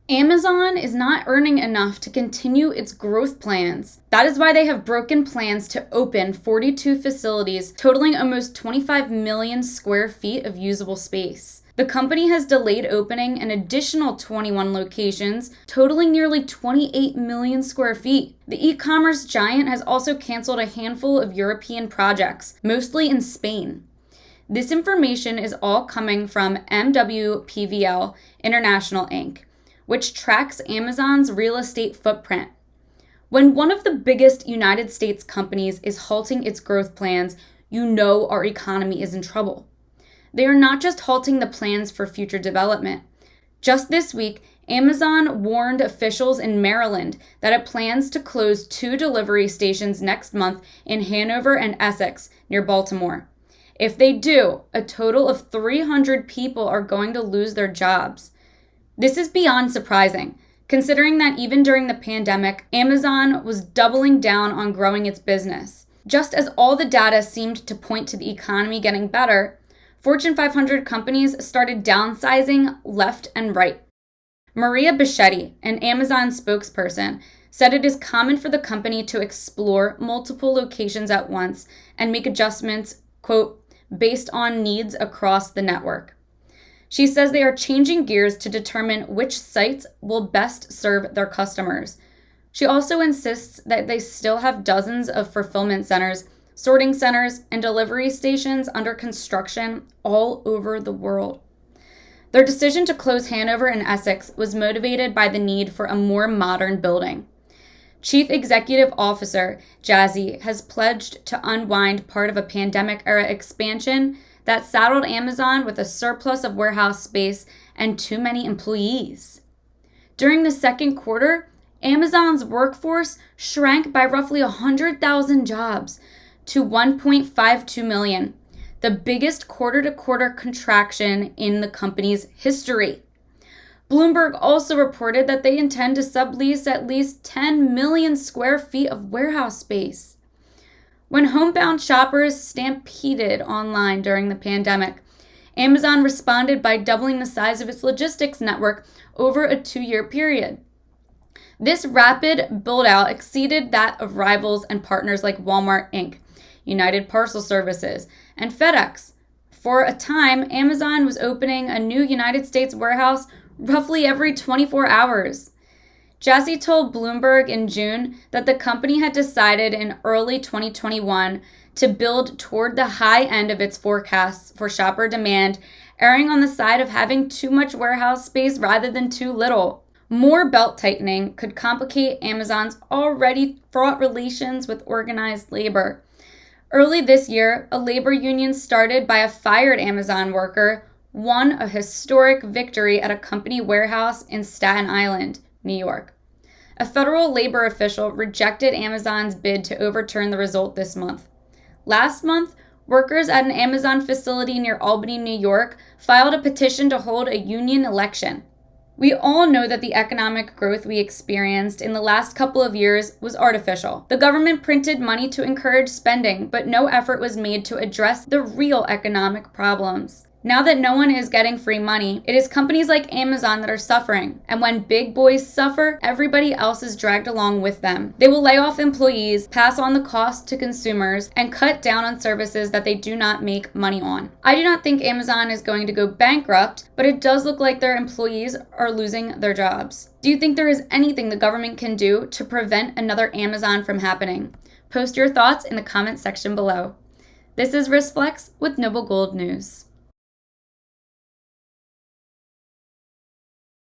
Amazon is not earning enough to continue its growth plans. That is why they have broken plans to open 42 facilities, totaling almost 25 million square feet of usable space. The company has delayed opening an additional 21 locations, totaling nearly 28 million square feet. The e-commerce giant has also canceled a handful of European projects, mostly in Spain. This information is all coming from MWPVL International Inc., which tracks Amazon's real estate footprint. When one of the biggest United States companies is halting its growth plans, you know our economy is in trouble. They are not just halting the plans for future development. Just this week, Amazon warned officials in Maryland that it plans to close 2 delivery stations next month in Hanover and Essex, near Baltimore. If they do, a total of 300 people are going to lose their jobs. This is beyond surprising, considering that even during the pandemic, Amazon was doubling down on growing its business. Just as all the data seemed to point to the economy getting better, Fortune 500 companies started downsizing left and right. Maria Bichetti, an Amazon spokesperson, said it is common for the company to explore multiple locations at once and make adjustments, quote, based on needs across the network. She says they are changing gears to determine which sites will best serve their customers. She also insists that they still have dozens of fulfillment centers, sorting centers, and delivery stations under construction all over the world. Their decision to close Hanover and Essex was motivated by the need for a more modern building. Chief Executive Officer Jazzy has pledged to unwind part of a pandemic-era expansion that saddled Amazon with a surplus of warehouse space and too many employees. During the second quarter, Amazon's workforce shrank by roughly 100,000 jobs to 1.52 million, the biggest quarter-to-quarter contraction in the company's history. Bloomberg also reported that they intend to sublease at least 10 million square feet of warehouse space. When homebound shoppers stampeded online during the pandemic, Amazon responded by doubling the size of its logistics network over a 2-year period. This rapid build-out exceeded that of rivals and partners like Walmart Inc., United Parcel Services, and FedEx. For a time, Amazon was opening a new United States warehouse roughly every 24 hours. Jazzy told Bloomberg in June that the company had decided in early 2021 to build toward the high end of its forecasts for shopper demand, erring on the side of having too much warehouse space rather than too little. More belt tightening could complicate Amazon's already fraught relations with organized labor. Early this year, a labor union started by a fired Amazon worker won a historic victory at a company warehouse in Staten Island, New York. A federal labor official rejected Amazon's bid to overturn the result this month. Last month, workers at an Amazon facility near Albany, New York, filed a petition to hold a union election. We all know that the economic growth we experienced in the last couple of years was artificial. The government printed money to encourage spending, but no effort was made to address the real economic problems. Now that no one is getting free money, it is companies like Amazon that are suffering. And when big boys suffer, everybody else is dragged along with them. They will lay off employees, pass on the cost to consumers, and cut down on services that they do not make money on. I do not think Amazon is going to go bankrupt, but it does look like their employees are losing their jobs. Do you think there is anything the government can do to prevent another Amazon from happening? Post your thoughts in the comment section below. This is RiskFlex with Noble Gold News.